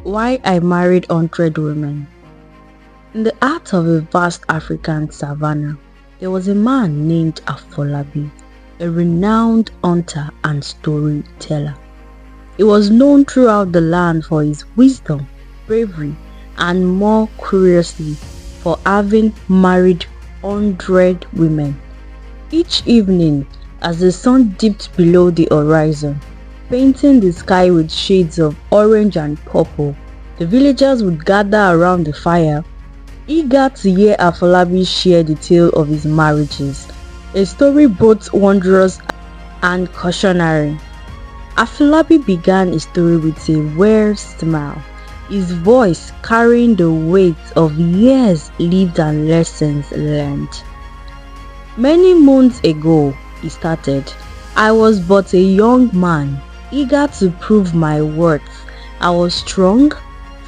Why I Married 100 Women. In the heart of a vast African savanna, there was a man named Afolabi, a renowned hunter and storyteller. He was known throughout the land for his wisdom, bravery, and more curiously, for having married 100 women. Each evening, as the sun dipped below the horizon, painting the sky with shades of orange and purple, the villagers would gather around the fire, eager to hear Afolabi share the tale of his marriages, a story both wondrous and cautionary. Afolabi began his story with a weird smile, his voice carrying the weight of years lived and lessons learned. Many moons ago, he started, I was but a young man, eager to prove my worth. I was strong,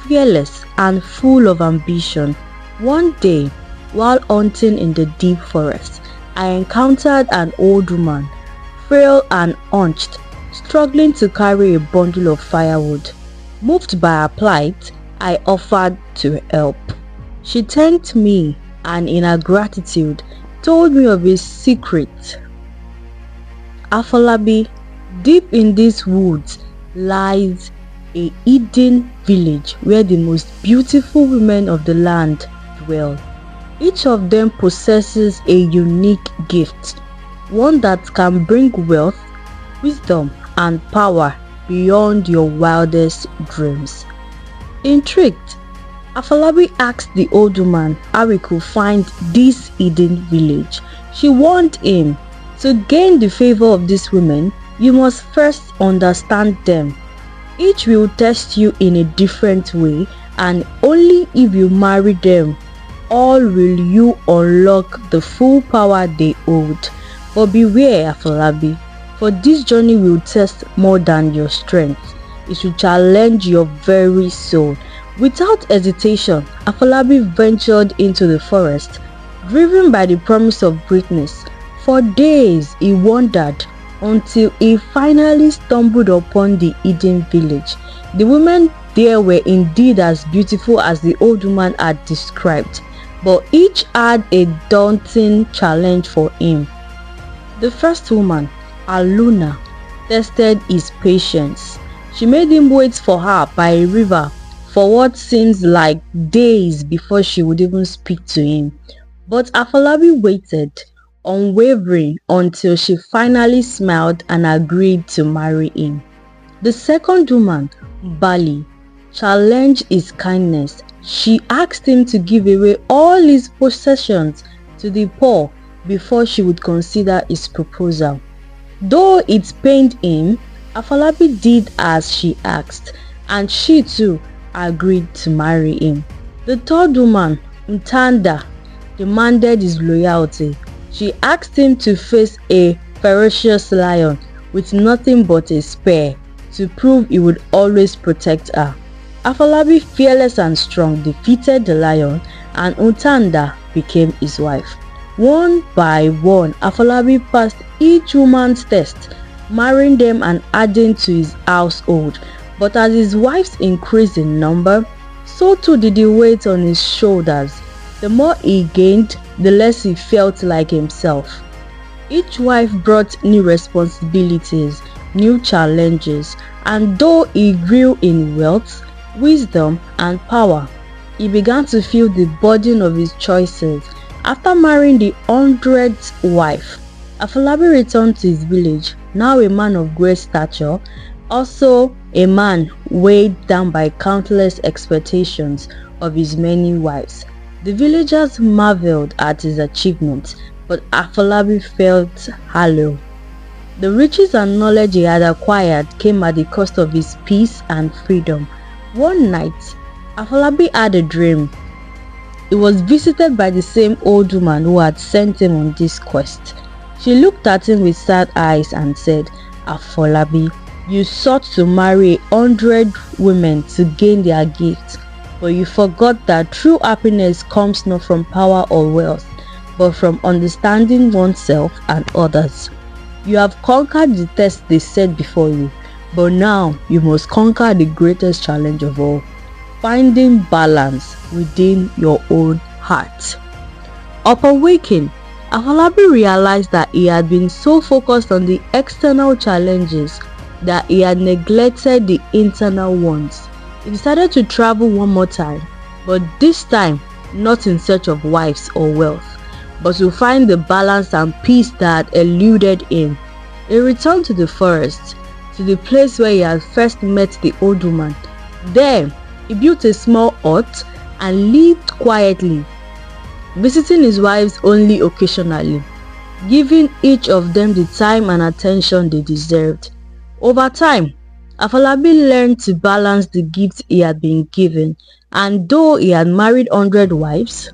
fearless, and full of ambition. One day, while hunting in the deep forest, I encountered an old woman, frail and hunched, struggling to carry a bundle of firewood. Moved by her plight, I offered to help. She thanked me and in her gratitude told me of a secret. Afolabi, deep in these woods lies a hidden village where the most beautiful women of the land dwell. Each of them possesses a unique gift, one that can bring wealth, wisdom, and power beyond your wildest dreams. Intrigued, Afolabi asked the old woman how he could find this hidden village. She warned him, to gain the favor of these women, you must first understand them. Each will test you in a different way, and only if you marry them all will you unlock the full power they hold. But beware, Afolabi, for this journey will test more than your strength. It will challenge your very soul. Without hesitation, Afolabi ventured into the forest, driven by the promise of greatness. For days he wandered until he finally stumbled upon the hidden village. The women there were indeed as beautiful as the old woman had described, but each had a daunting challenge for him. The first woman, Aluna, tested his patience. She made him wait for her by a river for what seems like days before she would even speak to him. But Afolabi waited, unwavering, until she finally smiled and agreed to marry him. The second woman, Bali, challenged his kindness. She asked him to give away all his possessions to the poor before she would consider his proposal. Though it pained him, Afolabi did as she asked, and she too agreed to marry him. The third woman, Ntanda, demanded his loyalty. She asked him to face a ferocious lion with nothing but a spear to prove he would always protect her. Afolabi, fearless and strong, defeated the lion, and Ntanda became his wife. One by one, Afolabi passed each woman's test, marrying them and adding to his household. But as his wives increased in number, so too did the weight on his shoulders. The more he gained, the less he felt like himself. Each wife brought new responsibilities, new challenges, and though he grew in wealth, wisdom, and power, he began to feel the burden of his choices. After marrying the 100th wife, Afolabi returned to his village, now a man of great stature, also a man weighed down by countless expectations of his many wives. The villagers marveled at his achievements, but Afolabi felt hollow. The riches and knowledge he had acquired came at the cost of his peace and freedom. One night, Afolabi had a dream. He was visited by the same old woman who had sent him on this quest. She looked at him with sad eyes and said, Afolabi, you sought to marry 100 women to gain their gifts, but you forgot that true happiness comes not from power or wealth, but from understanding oneself and others. You have conquered the test they set before you, but now you must conquer the greatest challenge of all, finding balance within your own heart. Upon waking, Afolabi realized that he had been so focused on the external challenges that he had neglected the internal ones. He decided to travel one more time, but this time not in search of wives or wealth, but to find the balance and peace that had eluded him. He returned to the forest, to the place where he had first met the old woman. There, he built a small hut and lived quietly, visiting his wives only occasionally, giving each of them the time and attention they deserved. Over time, Afolabi learned to balance the gifts he had been given, and though he had married 100 wives,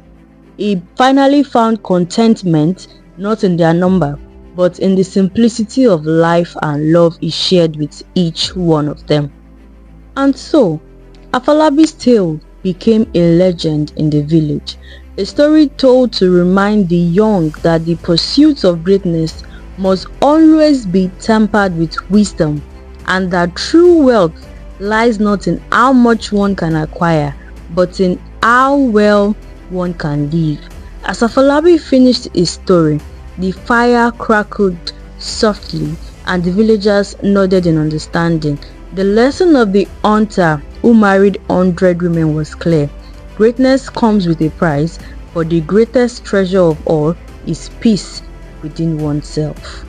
he finally found contentment not in their number, but in the simplicity of life and love he shared with each one of them. And so, Afolabi's tale became a legend in the village, a story told to remind the young that the pursuit of greatness must always be tempered with wisdom, and that true wealth lies not in how much one can acquire, but in how well one can live. As Afolabi finished his story, the fire crackled softly and the villagers nodded in understanding. The lesson of the hunter who married 100 women was clear. Greatness comes with a price, but the greatest treasure of all is peace within oneself.